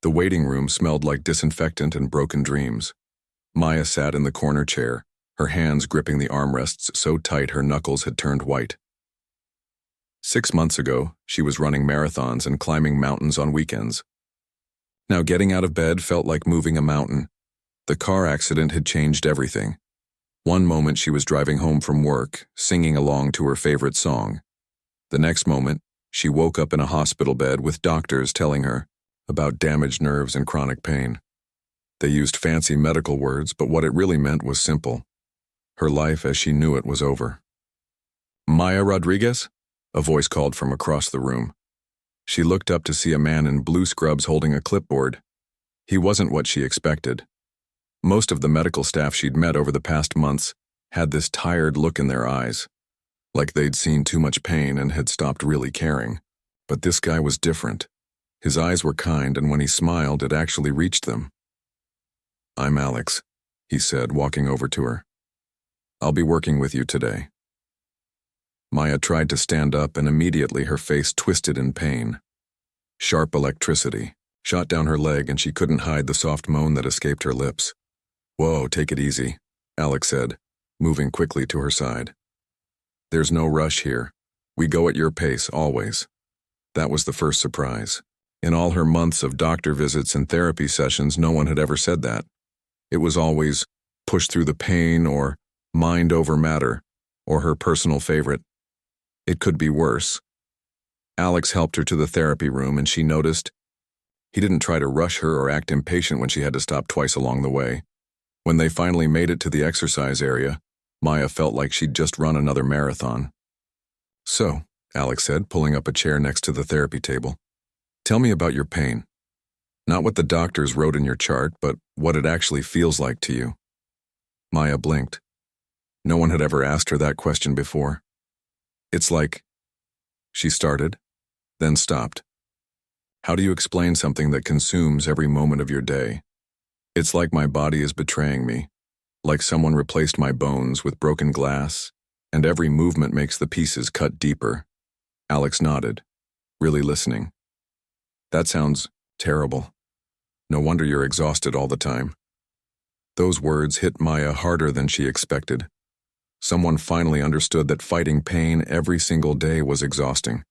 The waiting room smelled like disinfectant and broken dreams. Maya sat in the corner chair, her hands gripping the armrests so tight her knuckles had turned white. 6 months ago, she was running marathons and climbing mountains on weekends. Now getting out of bed felt like moving a mountain. The car accident had changed everything. One moment she was driving home from work, singing along to her favorite song. The next moment, she woke up in a hospital bed with doctors telling her about damaged nerves and chronic pain. They used fancy medical words, but what it really meant was simple. Her life as she knew it was over. "Maya Rodriguez?" a voice called from across the room. She looked up to see a man in blue scrubs holding a clipboard. He wasn't what she expected. Most of the medical staff she'd met over the past months had this tired look in their eyes, like they'd seen too much pain and had stopped really caring. But this guy was different. His eyes were kind, and when he smiled, it actually reached them. "I'm Alex," he said, walking over to her. "I'll be working with you today." Maya tried to stand up, and immediately her face twisted in pain. Sharp electricity shot down her leg, and she couldn't hide the soft moan that escaped her lips. "Whoa, take it easy," Alex said, moving quickly to her side. "There's no rush here. We go at your pace, always." That was the first surprise. In all her months of doctor visits and therapy sessions, no one had ever said that. It was always push through the pain or mind over matter, or her personal favorite, "It could be worse." Alex helped her to the therapy room, and she noticed he didn't try to rush her or act impatient when she had to stop twice along the way. When they finally made it to the exercise area, Maya felt like she'd just run another marathon. "So," Alex said, pulling up a chair next to the therapy table, "tell me about your pain. Not what the doctors wrote in your chart, but what it actually feels like to you." Maya blinked. No one had ever asked her that question before. "It's like," she started, then stopped. "How do you explain something that consumes every moment of your day? It's like my body is betraying me, like someone replaced my bones with broken glass, and every movement makes the pieces cut deeper." Alex nodded, really listening. "That sounds terrible. No wonder you're exhausted all the time." Those words hit Maya harder than she expected. Someone finally understood that fighting pain every single day was exhausting.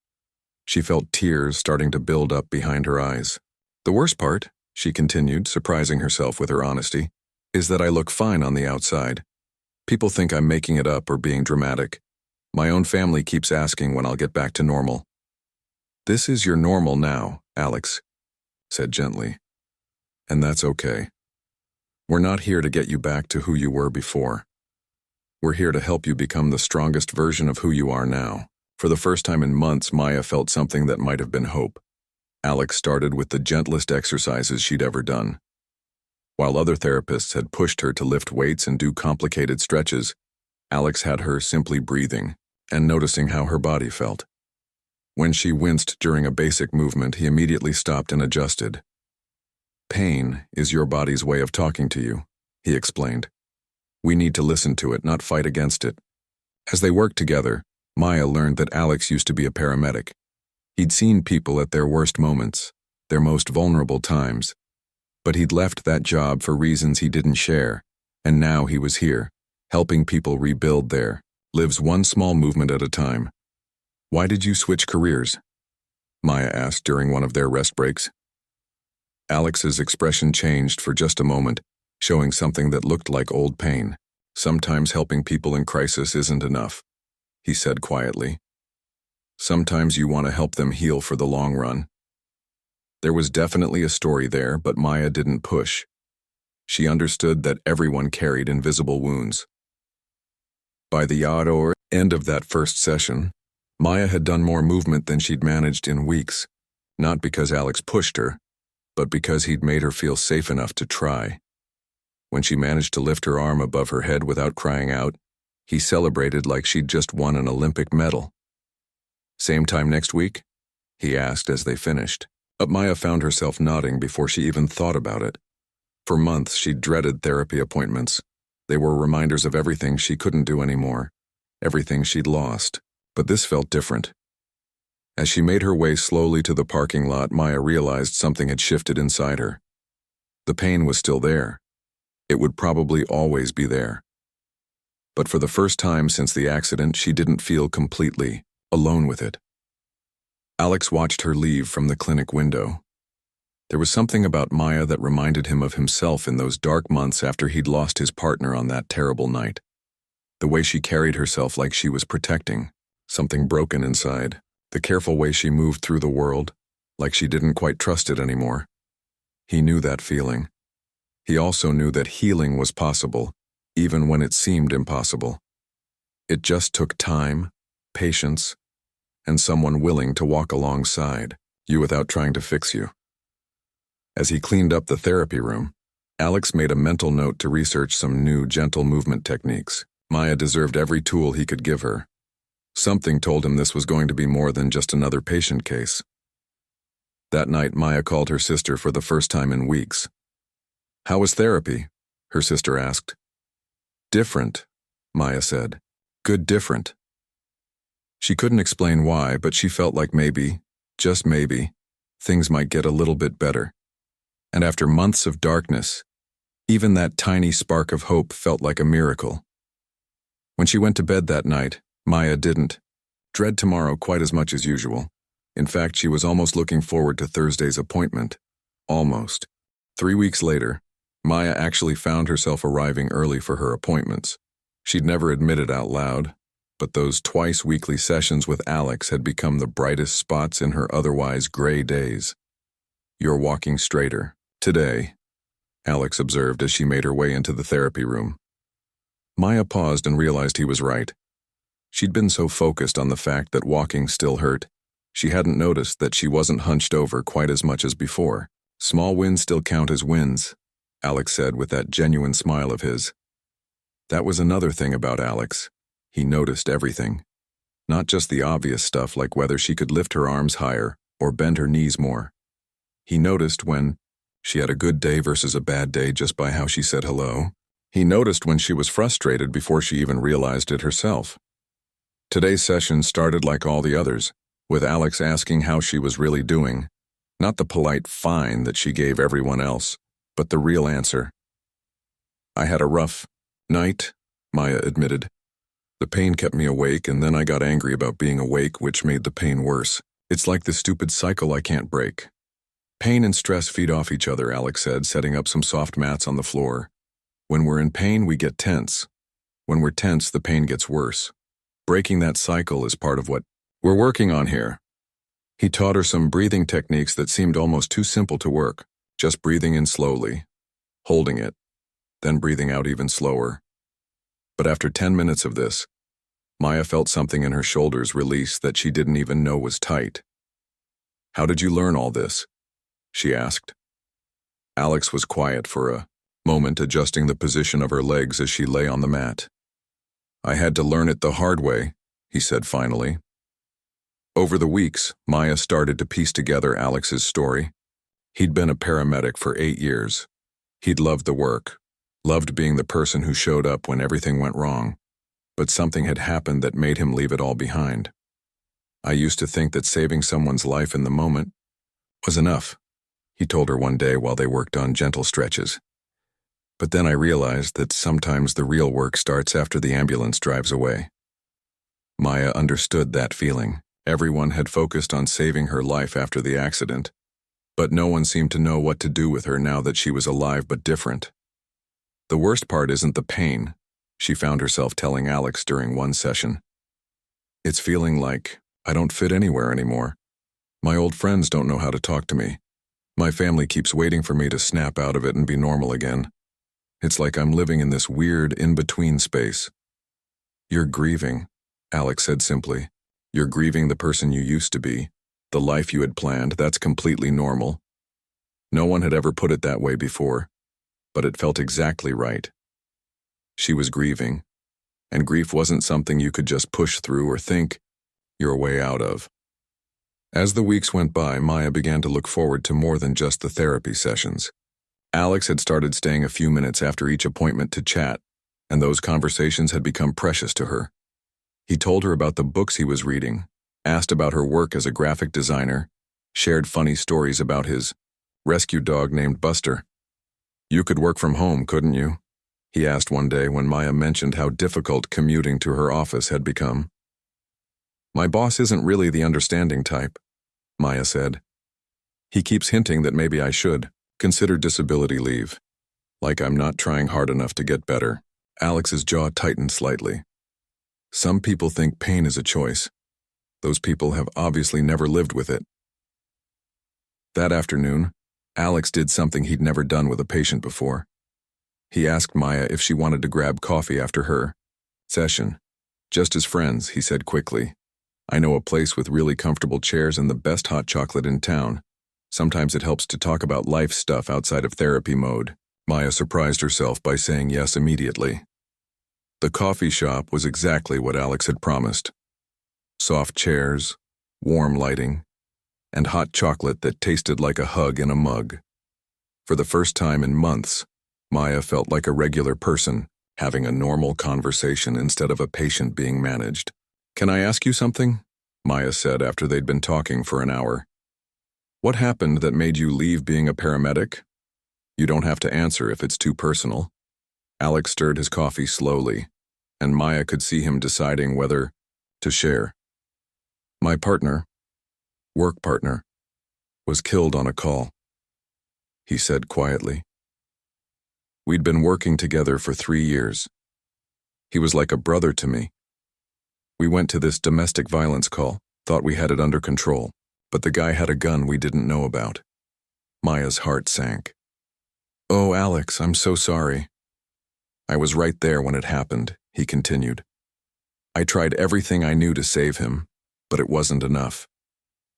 She felt tears starting to build up behind her eyes. "The worst part," she continued, surprising herself with her honesty, "is that I look fine on the outside. People think I'm making it up or being dramatic. My own family keeps asking when I'll get back to normal." "This is your normal now," Alex said gently. "And that's okay. We're not here to get you back to who you were before. We're here to help you become the strongest version of who you are now." For the first time in months, Maya felt something that might have been hope. Alex started with the gentlest exercises she'd ever done. While other therapists had pushed her to lift weights and do complicated stretches, Alex had her simply breathing and noticing how her body felt. When she winced during a basic movement, he immediately stopped and adjusted. "Pain is your body's way of talking to you," he explained. "We need to listen to it, not fight against it." As they worked together, Maya learned that Alex used to be a paramedic. He'd seen people at their worst moments, their most vulnerable times. But he'd left that job for reasons he didn't share, and now he was here, helping people rebuild their lives one small movement at a time. "Why did you switch careers?" Maya asked during one of their rest breaks. Alex's expression changed for just a moment, showing something that looked like old pain. "Sometimes helping people in crisis isn't enough," he said quietly. "Sometimes you want to help them heal for the long run." There was definitely a story there, but Maya didn't push. She understood that everyone carried invisible wounds. By the end of that first session, Maya had done more movement than she'd managed in weeks, not because Alex pushed her, but because he'd made her feel safe enough to try. When she managed to lift her arm above her head without crying out, he celebrated like she'd just won an Olympic medal. "Same time next week?" he asked as they finished. But Maya found herself nodding before she even thought about it. For months, she'd dreaded therapy appointments. They were reminders of everything she couldn't do anymore, everything she'd lost. But this felt different. As she made her way slowly to the parking lot, Maya realized something had shifted inside her. The pain was still there. It would probably always be there. But for the first time since the accident, she didn't feel completely alone with it. Alex watched her leave from the clinic window. There was something about Maya that reminded him of himself in those dark months after he'd lost his partner on that terrible night. The way she carried herself like she was protecting something broken inside. The careful way she moved through the world, like she didn't quite trust it anymore. He knew that feeling. He also knew that healing was possible, even when it seemed impossible. It just took time, patience, and someone willing to walk alongside you without trying to fix you. As he cleaned up the therapy room, Alex made a mental note to research some new gentle movement techniques. Maya deserved every tool he could give her. Something told him this was going to be more than just another patient case. That night, Maya called her sister for the first time in weeks. "How was therapy?" her sister asked. "Different," Maya said. "Good different." She couldn't explain why, but she felt like maybe, just maybe, things might get a little bit better. And after months of darkness, even that tiny spark of hope felt like a miracle. When she went to bed that night, Maya didn't dread tomorrow quite as much as usual. In fact, she was almost looking forward to Thursday's appointment. Almost. 3 weeks later, Maya actually found herself arriving early for her appointments. She'd never admit it out loud, but those twice-weekly sessions with Alex had become the brightest spots in her otherwise gray days. "You're walking straighter today," Alex observed as she made her way into the therapy room. Maya paused and realized he was right. She'd been so focused on the fact that walking still hurt, she hadn't noticed that she wasn't hunched over quite as much as before. "Small wins still count as wins," Alex said with that genuine smile of his. That was another thing about Alex. He noticed everything. Not just the obvious stuff like whether she could lift her arms higher or bend her knees more. He noticed when she had a good day versus a bad day just by how she said hello. He noticed when she was frustrated before she even realized it herself. Today's session started like all the others, with Alex asking how she was really doing. Not the polite fine that she gave everyone else, but the real answer. "I had a rough night," Maya admitted. "The pain kept me awake, and then I got angry about being awake, which made the pain worse. It's like this stupid cycle I can't break." "Pain and stress feed off each other," Alex said, setting up some soft mats on the floor. "When we're in pain, we get tense. When we're tense, the pain gets worse. Breaking that cycle is part of what we're working on here." He taught her some breathing techniques that seemed almost too simple to work, just breathing in slowly, holding it, then breathing out even slower. But after 10 minutes of this, Maya felt something in her shoulders release that she didn't even know was tight. "How did you learn all this?" she asked. Alex was quiet for a moment, adjusting the position of her legs as she lay on the mat. "I had to learn it the hard way," he said finally. Over the weeks, Maya started to piece together Alex's story. He'd been a paramedic for 8 years. He'd loved the work, loved being the person who showed up when everything went wrong, but something had happened that made him leave it all behind. "I used to think that saving someone's life in the moment was enough," he told her one day while they worked on gentle stretches. "But then I realized that sometimes the real work starts after the ambulance drives away." Maya understood that feeling. Everyone had focused on saving her life after the accident, but no one seemed to know what to do with her now that she was alive but different. "The worst part isn't the pain," she found herself telling Alex during one session. "It's feeling like I don't fit anywhere anymore. My old friends don't know how to talk to me. My family keeps waiting for me to snap out of it and be normal again. It's like I'm living in this weird in-between space." "You're grieving," Alex said simply. "You're grieving the person you used to be, the life you had planned. That's completely normal." No one had ever put it that way before, but it felt exactly right. She was grieving, and grief wasn't something you could just push through or think your way out of. As the weeks went by, Maya began to look forward to more than just the therapy sessions. Alex had started staying a few minutes after each appointment to chat, and those conversations had become precious to her. He told her about the books he was reading, asked about her work as a graphic designer, shared funny stories about his rescue dog named Buster. "You could work from home, couldn't you?" he asked one day when Maya mentioned how difficult commuting to her office had become. "My boss isn't really the understanding type," Maya said. "He keeps hinting that maybe I should consider disability leave. Like I'm not trying hard enough to get better." Alex's jaw tightened slightly. Some people think pain is a choice. Those people have obviously never lived with it. That afternoon, Alex did something he'd never done with a patient before. He asked Maya if she wanted to grab coffee after her session. "Just as friends," he said quickly. "I know a place with really comfortable chairs and the best hot chocolate in town. Sometimes it helps to talk about life stuff outside of therapy mode." Maya surprised herself by saying yes immediately. The coffee shop was exactly what Alex had promised. Soft chairs, warm lighting, and hot chocolate that tasted like a hug in a mug. For the first time in months, Maya felt like a regular person, having a normal conversation instead of a patient being managed. "Can I ask you something?" Maya said after they'd been talking for an hour. "What happened that made you leave being a paramedic? You don't have to answer if it's too personal." Alex stirred his coffee slowly, and Maya could see him deciding whether to share. "My work partner, was killed on a call," he said quietly. "We'd been working together for 3 years. He was like a brother to me. We went to this domestic violence call, thought we had it under control, but the guy had a gun we didn't know about." Maya's heart sank. "Oh, Alex, I'm so sorry." "I was right there when it happened," he continued. "I tried everything I knew to save him, but it wasn't enough.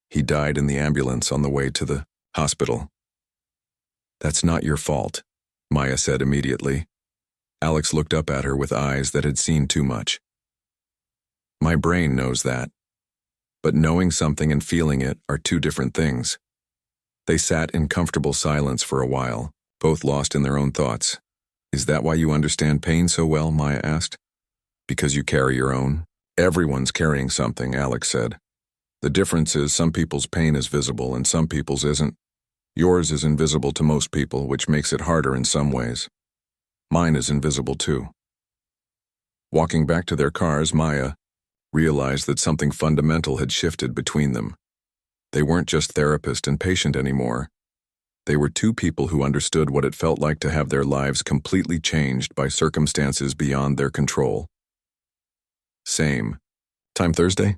He died in the ambulance on the way to the hospital." "That's not your fault," Maya said immediately. Alex looked up at her with eyes that had seen too much. "My brain knows that. But knowing something and feeling it are two different things." They sat in comfortable silence for a while, both lost in their own thoughts. "Is that why you understand pain so well?" Maya asked. "Because you carry your own?" "Everyone's carrying something," Alex said. "The difference is some people's pain is visible and some people's isn't. Yours is invisible to most people, which makes it harder in some ways. Mine is invisible too." Walking back to their cars, Maya realized that something fundamental had shifted between them. They weren't just therapist and patient anymore. They were two people who understood what it felt like to have their lives completely changed by circumstances beyond their control. "Same time Thursday?"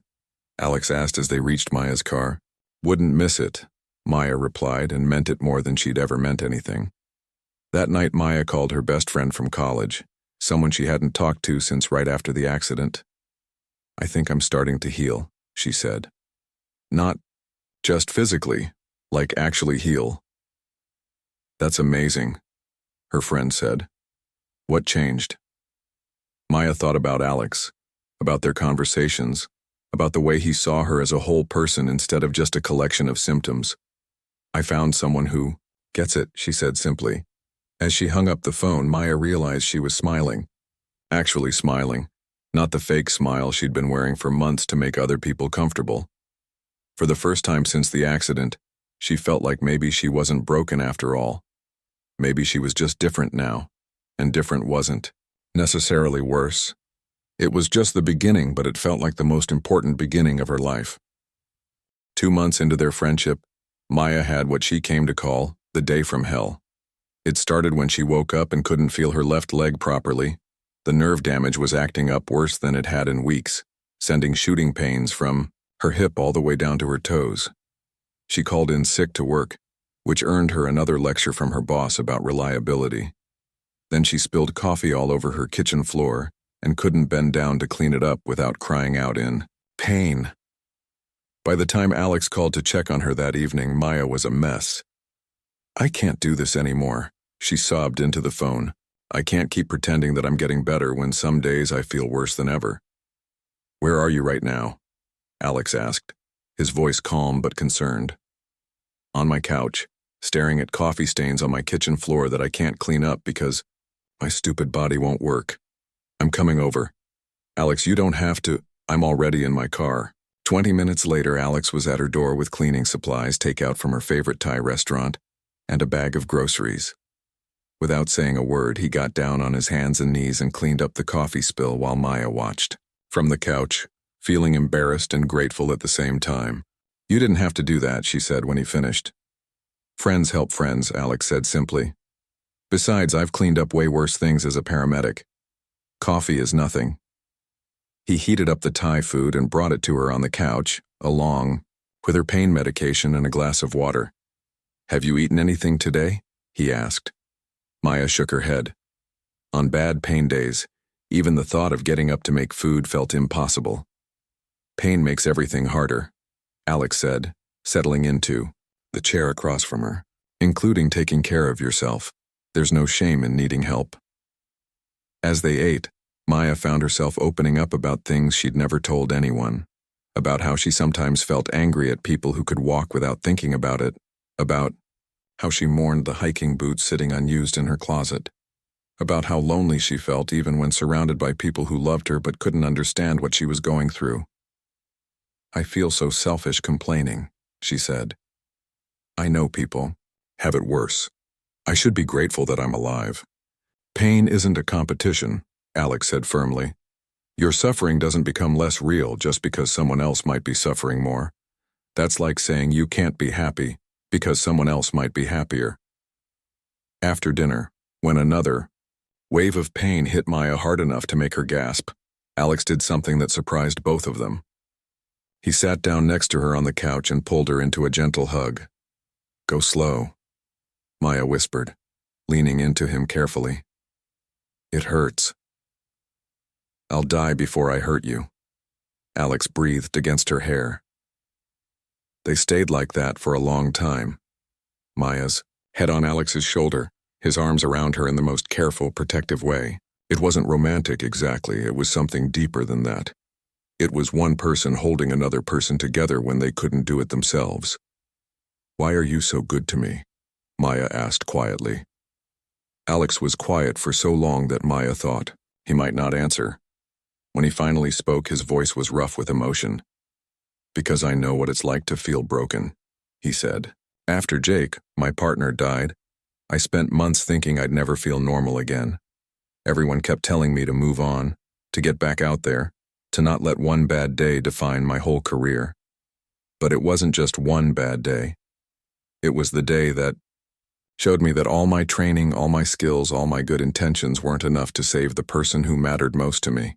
Alex asked as they reached Maya's car. "Wouldn't miss it," Maya replied, and meant it more than she'd ever meant anything. That night, Maya called her best friend from college, someone she hadn't talked to since right after the accident. "I think I'm starting to heal," she said. "Not just physically, like actually heal." "That's amazing," her friend said. "What changed?" Maya thought about Alex, about their conversations, about the way he saw her as a whole person instead of just a collection of symptoms. "I found someone who gets it," she said simply. As she hung up the phone, Maya realized she was smiling. Actually smiling, not the fake smile she'd been wearing for months to make other people comfortable. For the first time since the accident, she felt like maybe she wasn't broken after all. Maybe she was just different now, and different wasn't necessarily worse. It was just the beginning, but it felt like the most important beginning of her life. 2 months into their friendship, Maya had what she came to call the day from hell. It started when she woke up and couldn't feel her left leg properly. The nerve damage was acting up worse than it had in weeks, sending shooting pains from her hip all the way down to her toes. She called in sick to work, which earned her another lecture from her boss about reliability. Then she spilled coffee all over her kitchen floor and couldn't bend down to clean it up without crying out in pain. By the time Alex called to check on her that evening, Maya was a mess. "I can't do this anymore," she sobbed into the phone. "I can't keep pretending that I'm getting better when some days I feel worse than ever." "Where are you right now?" Alex asked, his voice calm but concerned. "On my couch, staring at coffee stains on my kitchen floor that I can't clean up because my stupid body won't work. I'm coming over." "Alex, you don't have to. I'm already in my car." 20 minutes later, Alex was at her door with cleaning supplies, takeout from her favorite Thai restaurant, and a bag of groceries. Without saying a word, he got down on his hands and knees and cleaned up the coffee spill while Maya watched. From the couch, feeling embarrassed and grateful at the same time. "You didn't have to do that," she said when he finished. "Friends help friends," Alex said simply. "Besides, I've cleaned up way worse things as a paramedic. Coffee is nothing." He heated up the Thai food and brought it to her on the couch, along with her pain medication and a glass of water. "Have you eaten anything today?" he asked. Maya shook her head. On bad pain days, even the thought of getting up to make food felt impossible. "Pain makes everything harder," Alex said, settling into the chair across from her, "including taking care of yourself. There's no shame in needing help." As they ate, Maya found herself opening up about things she'd never told anyone, about how she sometimes felt angry at people who could walk without thinking about it, about how she mourned the hiking boots sitting unused in her closet, about how lonely she felt even when surrounded by people who loved her but couldn't understand what she was going through. "I feel so selfish complaining," she said. "I know people have it worse. I should be grateful that I'm alive." "Pain isn't a competition," Alex said firmly. "Your suffering doesn't become less real just because someone else might be suffering more. That's like saying you can't be happy because someone else might be happier." After dinner, when another wave of pain hit Maya hard enough to make her gasp, Alex did something that surprised both of them. He sat down next to her on the couch and pulled her into a gentle hug. "Go slow," Maya whispered, leaning into him carefully. "It hurts." "I'll die before I hurt you," Alex breathed against her hair. They stayed like that for a long time. Maya's head on Alex's shoulder, his arms around her in the most careful, protective way. It wasn't romantic exactly, it was something deeper than that. It was one person holding another person together when they couldn't do it themselves. "Why are you so good to me?" Maya asked quietly. Alex was quiet for so long that Maya thought he might not answer. When he finally spoke, his voice was rough with emotion. "Because I know what it's like to feel broken," he said. "After Jake, my partner, died, I spent months thinking I'd never feel normal again. Everyone kept telling me to move on, to get back out there, to not let one bad day define my whole career. But it wasn't just one bad day. It was the day that showed me that all my training, all my skills, all my good intentions weren't enough to save the person who mattered most to me."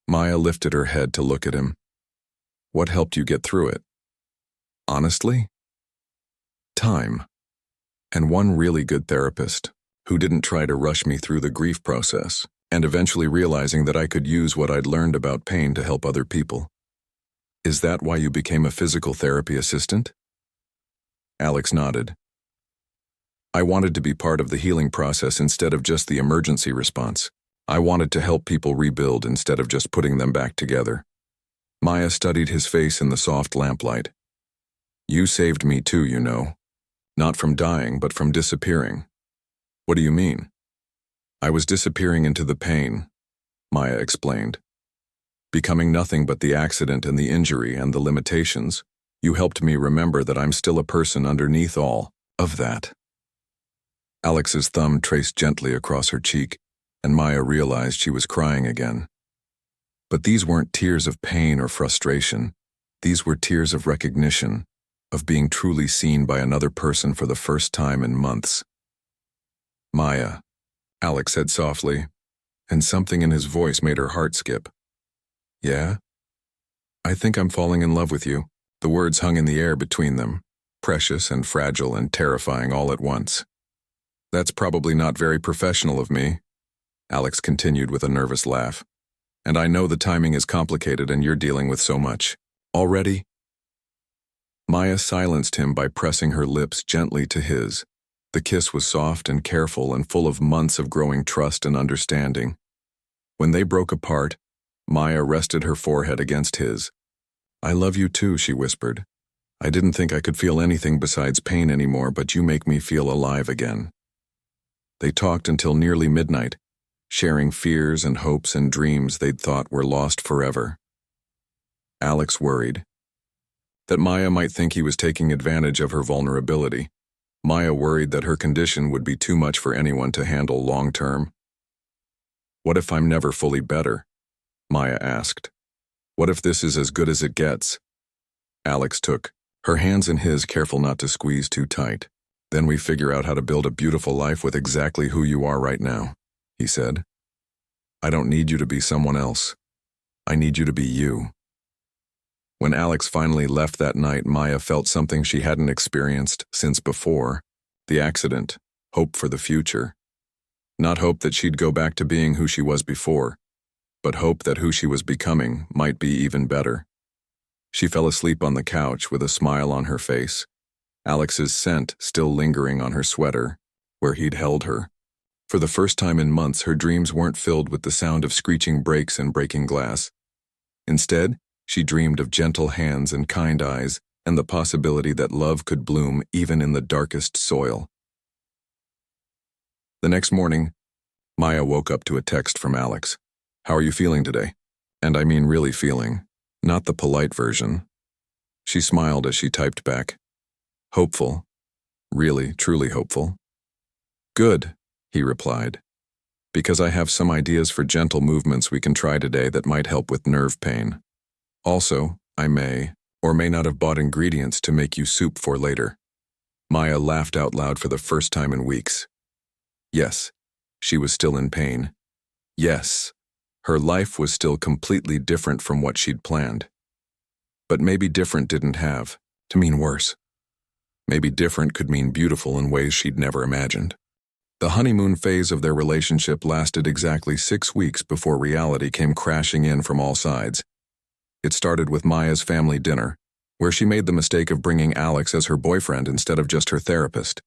Maya lifted her head to look at him. "What helped you get through it?" "Honestly? Time. And one really good therapist who didn't try to rush me through the grief process, and eventually realizing that I could use what I'd learned about pain to help other people." "Is that why you became a physical therapy assistant?" Alex nodded. "I wanted to be part of the healing process instead of just the emergency response. I wanted to help people rebuild instead of just putting them back together." Maya studied his face in the soft lamplight. "You saved me too, you know. Not from dying, but from disappearing." "What do you mean?" "I was disappearing into the pain," Maya explained. "Becoming nothing but the accident and the injury and the limitations. You helped me remember that I'm still a person underneath all of that." Alex's thumb traced gently across her cheek, and Maya realized she was crying again. But these weren't tears of pain or frustration. These were tears of recognition, of being truly seen by another person for the first time in months. "Maya," Alex said softly, and something in his voice made her heart skip. "Yeah? I think I'm falling in love with you." The words hung in the air between them, precious and fragile and terrifying all at once. "That's probably not very professional of me," Alex continued with a nervous laugh. "And I know the timing is complicated and you're dealing with so much already." Maya silenced him by pressing her lips gently to his. The kiss was soft and careful and full of months of growing trust and understanding. When they broke apart, Maya rested her forehead against his. "I love you too," she whispered. "I didn't think I could feel anything besides pain anymore, but you make me feel alive again." They talked until nearly midnight, sharing fears and hopes and dreams they'd thought were lost forever. Alex worried that Maya might think he was taking advantage of her vulnerability. Maya worried that her condition would be too much for anyone to handle long term. What if I'm never fully better? Maya asked. What if this is as good as it gets? Alex took her hands in his, careful not to squeeze too tight. Then we figure out how to build a beautiful life with exactly who you are right now, he said. I don't need you to be someone else. I need you to be you. When Alex finally left that night, Maya felt something she hadn't experienced since before. The accident, hope for the future. Not hope that she'd go back to being who she was before, but hope that who she was becoming might be even better. She fell asleep on the couch with a smile on her face, Alex's scent still lingering on her sweater, where he'd held her. For the first time in months, her dreams weren't filled with the sound of screeching brakes and breaking glass. Instead, she dreamed of gentle hands and kind eyes, and the possibility that love could bloom even in the darkest soil. The next morning, Maya woke up to a text from Alex. How are you feeling today? And I mean really feeling, not the polite version. She smiled as she typed back. Hopeful. Really, truly hopeful. Good, he replied. Because I have some ideas for gentle movements we can try today that might help with nerve pain. Also, I may or may not have bought ingredients to make you soup for later. Maya laughed out loud for the first time in weeks. Yes, she was still in pain. Yes, her life was still completely different from what she'd planned. But maybe different didn't have to mean worse. Maybe different could mean beautiful in ways she'd never imagined. The honeymoon phase of their relationship lasted exactly 6 weeks before reality came crashing in from all sides. It started with Maya's family dinner, where she made the mistake of bringing Alex as her boyfriend instead of just her therapist.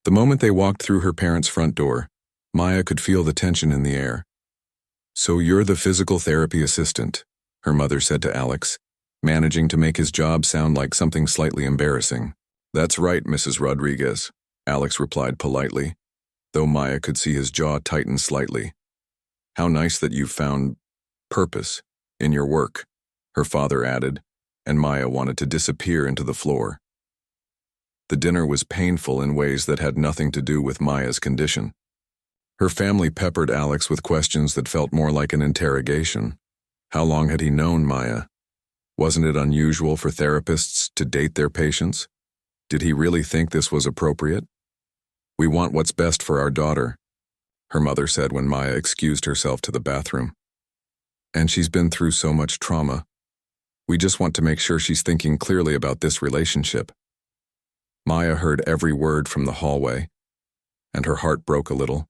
The moment they walked through her parents' front door, Maya could feel the tension in the air. So you're the physical therapy assistant, her mother said to Alex, managing to make his job sound like something slightly embarrassing. That's right, Mrs. Rodriguez, Alex replied politely, though Maya could see his jaw tighten slightly. How nice that you've found purpose in your work, her father added, and Maya wanted to disappear into the floor. The dinner was painful in ways that had nothing to do with Maya's condition. Her family peppered Alex with questions that felt more like an interrogation. How long had he known Maya? Wasn't it unusual for therapists to date their patients? Did he really think this was appropriate? We want what's best for our daughter, her mother said when Maya excused herself to the bathroom. And she's been through so much trauma. We just want to make sure she's thinking clearly about this relationship. Maya heard every word from the hallway, and her heart broke a little,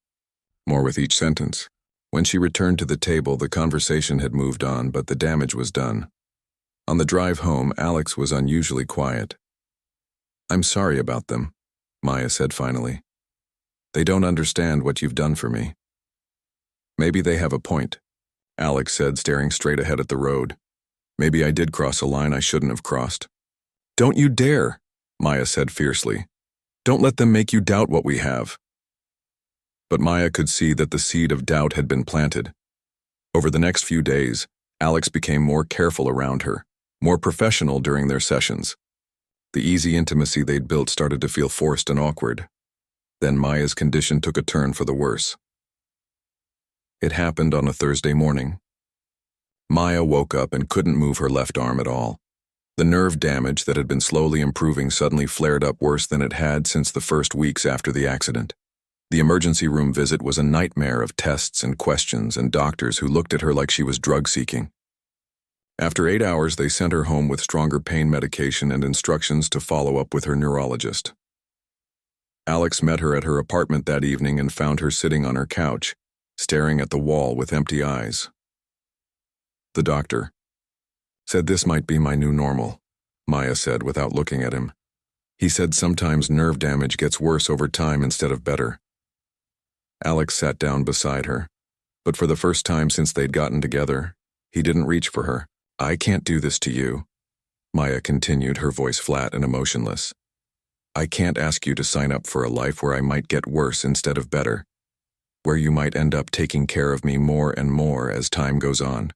more with each sentence. When she returned to the table, the conversation had moved on, but the damage was done. On the drive home, Alex was unusually quiet. I'm sorry about them, Maya said finally. They don't understand what you've done for me. Maybe they have a point, Alex said, staring straight ahead at the road. Maybe I did cross a line I shouldn't have crossed. Don't you dare, Maya said fiercely. Don't let them make you doubt what we have. But Maya could see that the seed of doubt had been planted. Over the next few days, Alex became more careful around her, more professional during their sessions. The easy intimacy they'd built started to feel forced and awkward. Then Maya's condition took a turn for the worse. It happened on a Thursday morning. Maya woke up and couldn't move her left arm at all. The nerve damage that had been slowly improving suddenly flared up worse than it had since the first weeks after the accident. The emergency room visit was a nightmare of tests and questions and doctors who looked at her like she was drug-seeking. After 8 hours, they sent her home with stronger pain medication and instructions to follow up with her neurologist. Alex met her at her apartment that evening and found her sitting on her couch, staring at the wall with empty eyes. The doctor said this might be my new normal, Maya said without looking at him. He said sometimes nerve damage gets worse over time instead of better. Alex sat down beside her, but for the first time since they'd gotten together, he didn't reach for her. I can't do this to you, Maya continued, her voice flat and emotionless. I can't ask you to sign up for a life where I might get worse instead of better, where you might end up taking care of me more and more as time goes on.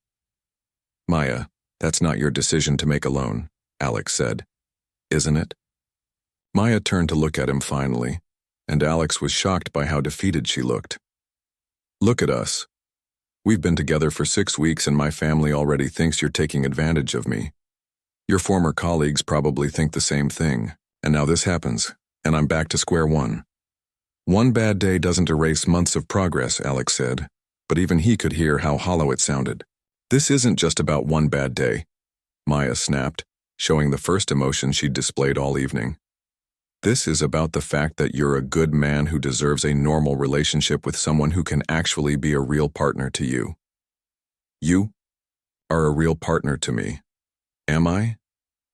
Maya, That's not your decision to make alone, Alex said. Isn't it? Maya turned to look at him finally, and Alex was shocked by how defeated she looked. Look at us. We've been together for 6 weeks and my family already thinks you're taking advantage of me. Your former colleagues probably think the same thing, and now this happens, and I'm back to square one. One bad day doesn't erase months of progress, Alex said, but even he could hear how hollow it sounded. This isn't just about one bad day, Maya snapped, showing the first emotion she'd displayed all evening. This is about the fact that you're a good man who deserves a normal relationship with someone who can actually be a real partner to you. You are a real partner to me. Am I?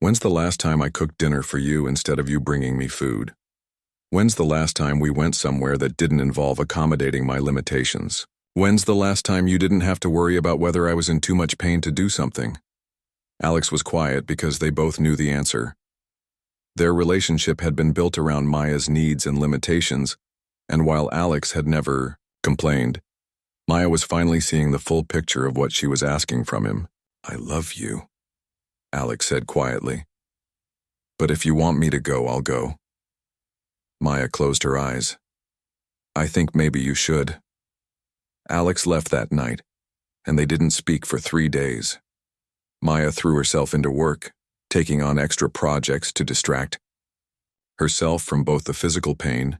When's the last time I cooked dinner for you instead of you bringing me food? When's the last time we went somewhere that didn't involve accommodating my limitations? When's the last time you didn't have to worry about whether I was in too much pain to do something? Alex was quiet because they both knew the answer. Their relationship had been built around Maya's needs and limitations, and while Alex had never complained, Maya was finally seeing the full picture of what she was asking from him. I love you, Alex said quietly. But if you want me to go, I'll go. Maya closed her eyes. I think maybe you should. Alex left that night, and they didn't speak for 3 days. Maya threw herself into work, taking on extra projects to distract herself from both the physical pain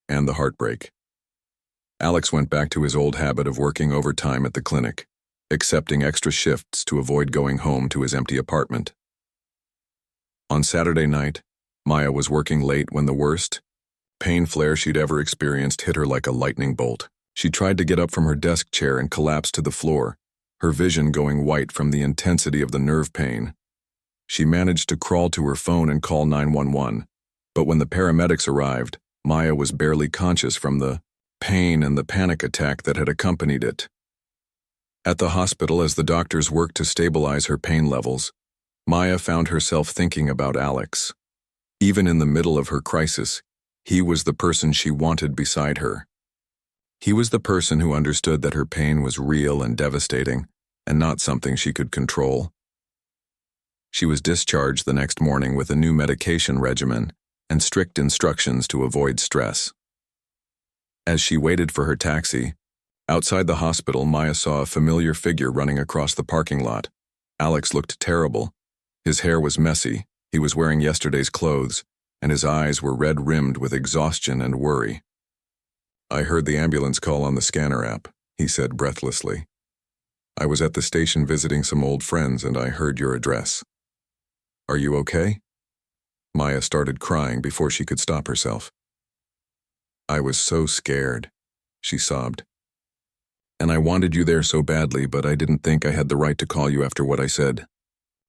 and the heartbreak. Alex went back to his old habit of working overtime at the clinic, accepting extra shifts to avoid going home to his empty apartment. On Saturday night, Maya was working late when the worst pain flare she'd ever experienced hit her like a lightning bolt. She tried to get up from her desk chair and collapsed to the floor, her vision going white from the intensity of the nerve pain. She managed to crawl to her phone and call 911, but when the paramedics arrived, Maya was barely conscious from the pain and the panic attack that had accompanied it. At the hospital, as the doctors worked to stabilize her pain levels, Maya found herself thinking about Alex. Even in the middle of her crisis, he was the person she wanted beside her. He was the person who understood that her pain was real and devastating, and not something she could control. She was discharged the next morning with a new medication regimen and strict instructions to avoid stress. As she waited for her taxi, outside the hospital, Maya saw a familiar figure running across the parking lot. Alex looked terrible. His hair was messy, he was wearing yesterday's clothes, and his eyes were red-rimmed with exhaustion and worry. I heard the ambulance call on the scanner app, he said breathlessly. I was at the station visiting some old friends and I heard your address. Are you okay? Maya started crying before she could stop herself. I was so scared, she sobbed. And I wanted you there so badly, but I didn't think I had the right to call you after what I said.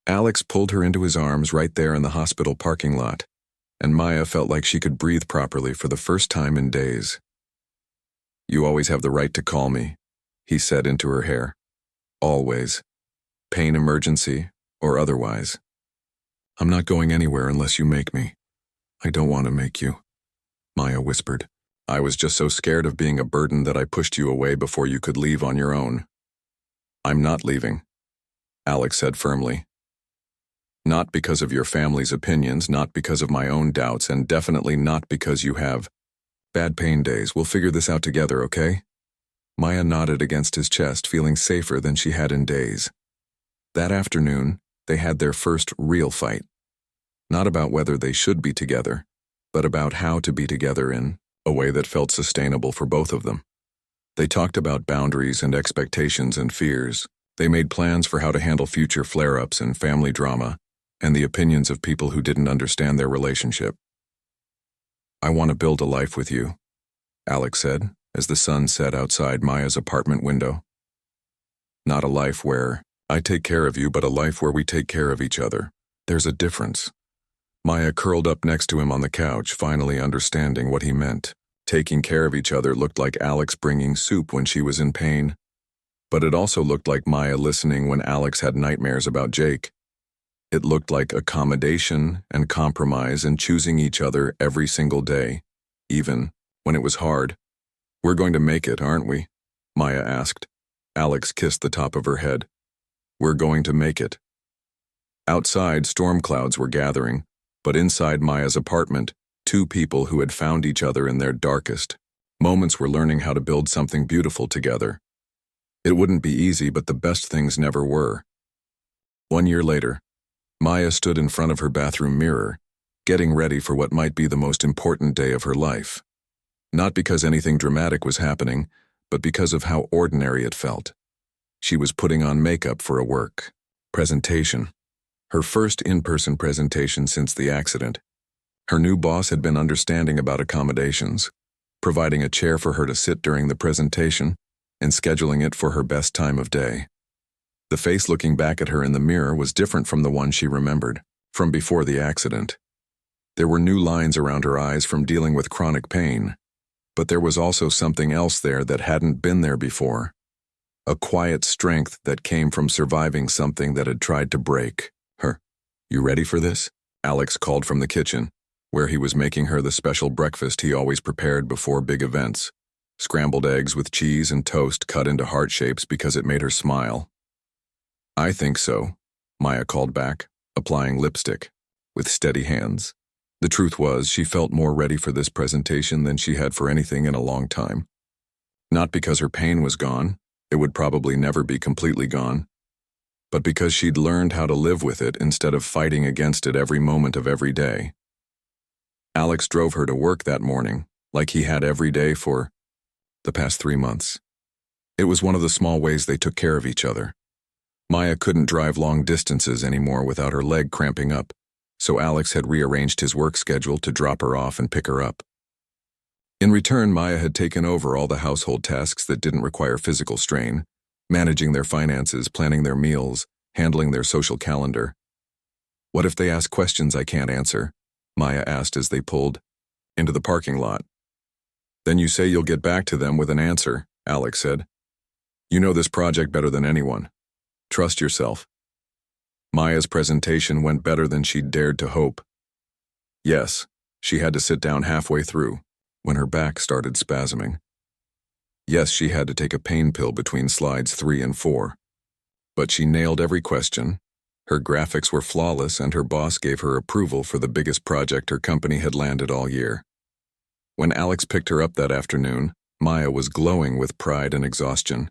Alex pulled her into his arms right there in the hospital parking lot, and Maya felt like she could breathe properly for the first time in days. You always have the right to call me, he said into her hair. Always. Pain emergency or otherwise. I'm not going anywhere unless you make me. I don't want to make you, Maya whispered. I was just so scared of being a burden that I pushed you away before you could leave on your own. I'm not leaving, Alex said firmly. Not because of your family's opinions, not because of my own doubts, and definitely not because you have bad pain days. We'll figure this out together, okay? Maya nodded against his chest, feeling safer than she had in days. That afternoon, they had their first real fight. Not about whether they should be together, but about how to be together in a way that felt sustainable for both of them. They talked about boundaries and expectations and fears. They made plans for how to handle future flare-ups and family drama, and the opinions of people who didn't understand their relationship. I want to build a life with you, Alex said, as the sun set outside Maya's apartment window. Not a life where I take care of you, but a life where we take care of each other. There's a difference. Maya curled up next to him on the couch, finally understanding what he meant. Taking care of each other looked like Alex bringing soup when she was in pain, but it also looked like Maya listening when Alex had nightmares about Jake. It looked like accommodation and compromise and choosing each other every single day, even when it was hard. We're going to make it, aren't we? Maya asked. Alex kissed the top of her head. We're going to make it. Outside, storm clouds were gathering, but inside Maya's apartment, two people who had found each other in their darkest moments were learning how to build something beautiful together. It wouldn't be easy, but the best things never were. 1 year later, Maya stood in front of her bathroom mirror, getting ready for what might be the most important day of her life. Not because anything dramatic was happening, but because of how ordinary it felt. She was putting on makeup for a work presentation. Her first in-person presentation since the accident. Her new boss had been understanding about accommodations, providing a chair for her to sit during the presentation, and scheduling it for her best time of day. The face looking back at her in the mirror was different from the one she remembered, from before the accident. There were new lines around her eyes from dealing with chronic pain, but there was also something else there that hadn't been there before. A quiet strength that came from surviving something that had tried to break her. "You ready for this?" Alex called from the kitchen, where he was making her the special breakfast he always prepared before big events. Scrambled eggs with cheese and toast cut into heart shapes because it made her smile. "I think so," Maya called back, applying lipstick, with steady hands. The truth was, she felt more ready for this presentation than she had for anything in a long time. Not because her pain was gone, it would probably never be completely gone, but because she'd learned how to live with it instead of fighting against it every moment of every day. Alex drove her to work that morning, like he had every day for the past 3 months. It was one of the small ways they took care of each other. Maya couldn't drive long distances anymore without her leg cramping up, so Alex had rearranged his work schedule to drop her off and pick her up. In return, Maya had taken over all the household tasks that didn't require physical strain, managing their finances, planning their meals, handling their social calendar. "What if they ask questions I can't answer?" Maya asked as they pulled into the parking lot. "Then you say you'll get back to them with an answer," Alex said. "You know this project better than anyone. Trust yourself." Maya's presentation went better than she'd dared to hope. Yes, she had to sit down halfway through, when her back started spasming. Yes, she had to take a pain pill between slides 3 and 4. But she nailed every question. Her graphics were flawless, and her boss gave her approval for the biggest project her company had landed all year. When Alex picked her up that afternoon, Maya was glowing with pride and exhaustion.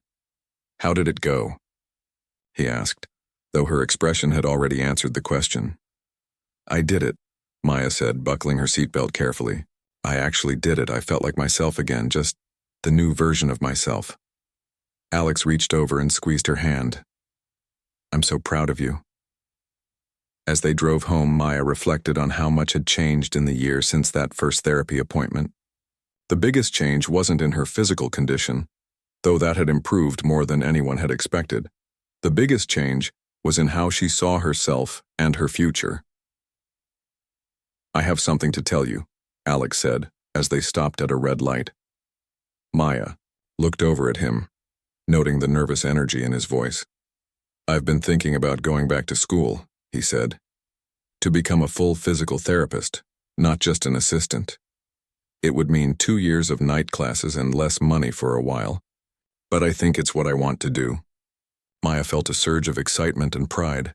"How did it go?" he asked, though her expression had already answered the question. "I did it," Maya said, buckling her seatbelt carefully. "I actually did it. I felt like myself again, just the new version of myself." Alex reached over and squeezed her hand. "I'm so proud of you." As they drove home, Maya reflected on how much had changed in the year since that first therapy appointment. The biggest change wasn't in her physical condition, though that had improved more than anyone had expected. The biggest change was in how she saw herself and her future. "I have something to tell you," Alex said, as they stopped at a red light. Maya looked over at him, noting the nervous energy in his voice. "I've been thinking about going back to school," he said, "to become a full physical therapist, not just an assistant. It would mean 2 years of night classes and less money for a while, but I think it's what I want to do." Maya felt a surge of excitement and pride.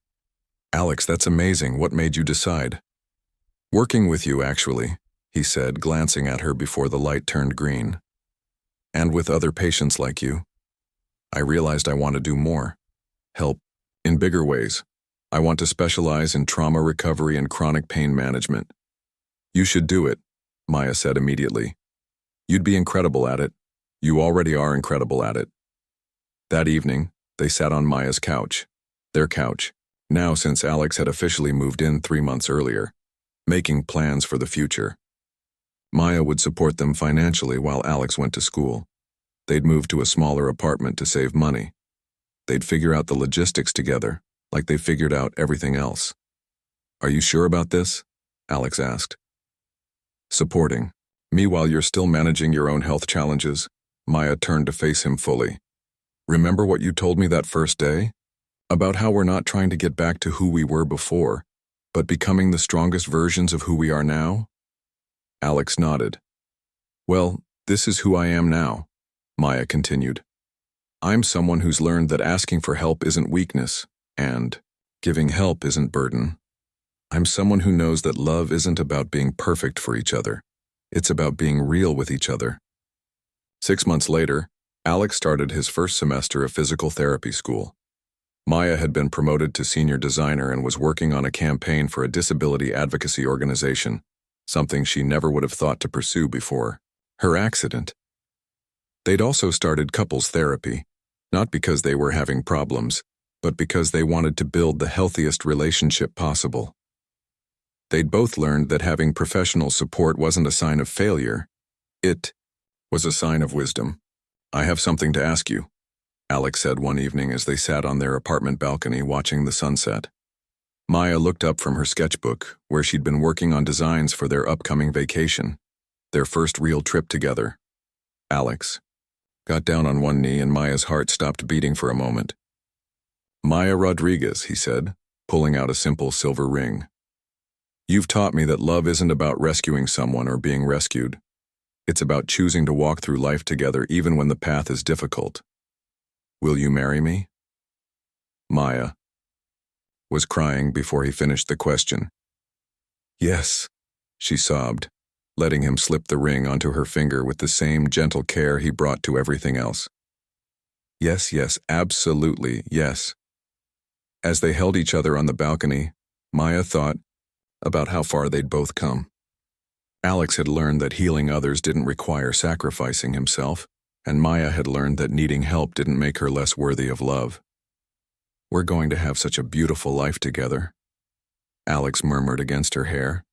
"Alex, that's amazing. What made you decide?" "Working with you, actually," he said, glancing at her before the light turned green. "And with other patients like you. I realized I want to do more. Help in bigger ways. I want to specialize in trauma recovery and chronic pain management." "You should do it," Maya said immediately. "You'd be incredible at it. You already are incredible at it." That evening, they sat on Maya's couch, their couch, now since Alex had officially moved in 3 months earlier, making plans for the future. Maya would support them financially while Alex went to school. They'd move to a smaller apartment to save money. They'd figure out the logistics together, like they figured out everything else. "Are you sure about this?" Alex asked. "Supporting me while you're still managing your own health challenges." Maya turned to face him fully. "Remember what you told me that first day? About how we're not trying to get back to who we were before, but becoming the strongest versions of who we are now?" Alex nodded. "Well, this is who I am now," Maya continued. "I'm someone who's learned that asking for help isn't weakness, and Giving help isn't burden. I'm someone who knows that love isn't about being perfect for each other. It's about being real with each other. 6 months later, Alex started his first semester of physical therapy school. Maya had been promoted to senior designer and was working on a campaign for a disability advocacy organization, something she never would have thought to pursue before her accident. They'd also started couples therapy, not because they were having problems, but because they wanted to build the healthiest relationship possible. They'd both learned that having professional support wasn't a sign of failure. It was a sign of wisdom. "I have something to ask you," Alex said one evening as they sat on their apartment balcony watching the sunset. Maya looked up from her sketchbook, where she'd been working on designs for their upcoming vacation, their first real trip together. Alex got down on one knee and Maya's heart stopped beating for a moment. "Maya Rodriguez," he said, pulling out a simple silver ring. "You've taught me that love isn't about rescuing someone or being rescued. It's about choosing to walk through life together even when the path is difficult. Will you marry me?" Maya was crying before he finished the question. "Yes," she sobbed, letting him slip the ring onto her finger with the same gentle care he brought to everything else. "Yes, yes, absolutely, yes." As they held each other on the balcony, Maya thought about how far they'd both come. Alex had learned that healing others didn't require sacrificing himself, and Maya had learned that needing help didn't make her less worthy of love. "We're going to have such a beautiful life together," Alex murmured against her hair.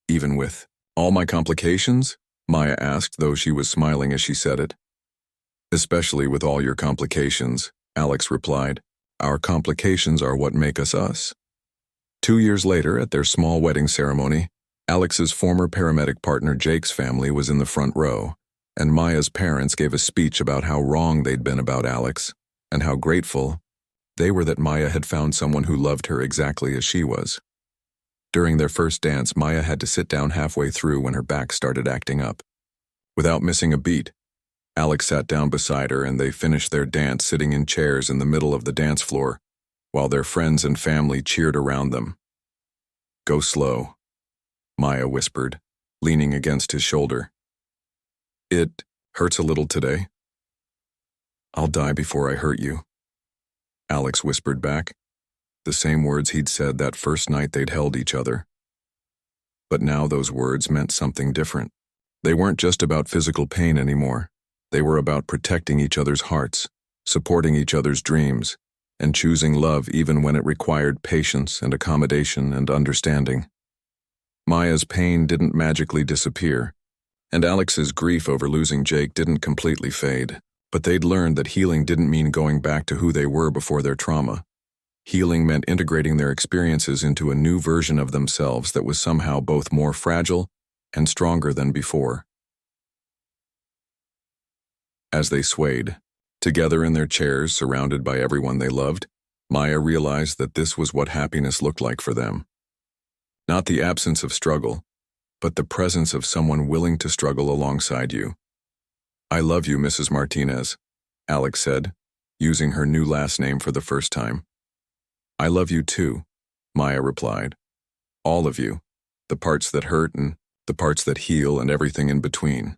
"Even with all my complications?" Maya asked, though she was smiling as she said it. "Especially with all your complications," Alex replied. "Our complications are what make us us." 2 years later, at their small wedding ceremony, Alex's former paramedic partner Jake's family was in the front row, and Maya's parents gave a speech about how wrong they'd been about Alex, and how grateful they were that Maya had found someone who loved her exactly as she was. During their first dance, Maya had to sit down halfway through when her back started acting up. Without missing a beat, Alex sat down beside her and they finished their dance sitting in chairs in the middle of the dance floor, while their friends and family cheered around them. "Go slow," Maya whispered, leaning against his shoulder. "It hurts a little today." "I'll die before I hurt you," Alex whispered back, the same words he'd said that first night they'd held each other. But now those words meant something different. They weren't just about physical pain anymore. They were about protecting each other's hearts, supporting each other's dreams, and choosing love even when it required patience and accommodation and understanding. Maya's pain didn't magically disappear, and Alex's grief over losing Jake didn't completely fade, but they'd learned that healing didn't mean going back to who they were before their trauma. Healing meant integrating their experiences into a new version of themselves that was somehow both more fragile and stronger than before. As they swayed, together in their chairs surrounded by everyone they loved, Maya realized that this was what happiness looked like for them. Not the absence of struggle, but the presence of someone willing to struggle alongside you. "I love you, Mrs. Martinez," Alex said, using her new last name for the first time. "I love you too," Maya replied. "All of you, the parts that hurt and the parts that heal and everything in between."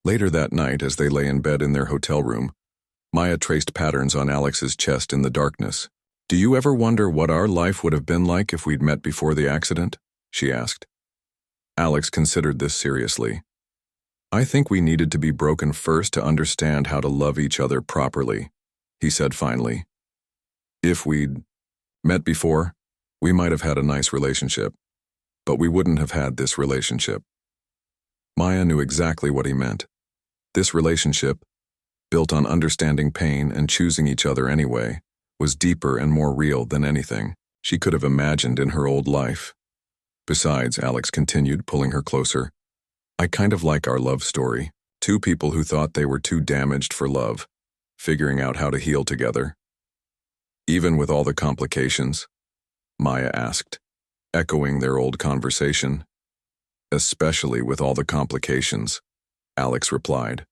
Later that night, as they lay in bed in their hotel room, Maya traced patterns on Alex's chest in the darkness. "Do you ever wonder what our life would have been like if we'd met before the accident?" she asked. Alex considered this seriously. "I think we needed to be broken first to understand how to love each other properly," he said finally. "If we'd met before, we might have had a nice relationship, but we wouldn't have had this relationship." Maya knew exactly what he meant. This relationship, built on understanding pain and choosing each other anyway, was deeper and more real than anything she could have imagined in her old life. "Besides," Alex continued, pulling her closer, "I kind of like our love story. Two people who thought they were too damaged for love, figuring out how to heal together." "Even with all the complications?" Maya asked, echoing their old conversation. "Especially with all the complications," Alex replied.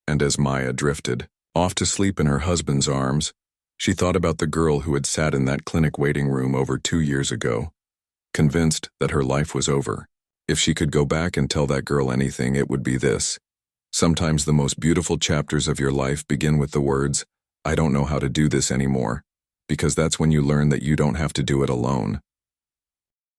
And as Maya drifted off to sleep in her husband's arms, She thought about the girl who had sat in that clinic waiting room over 2 years ago, convinced that her life was over. If she could go back and tell that girl anything, it would be this. Sometimes the most beautiful chapters of your life begin with the words, "I don't know how to do this anymore," because that's when you learn that you don't have to do it alone.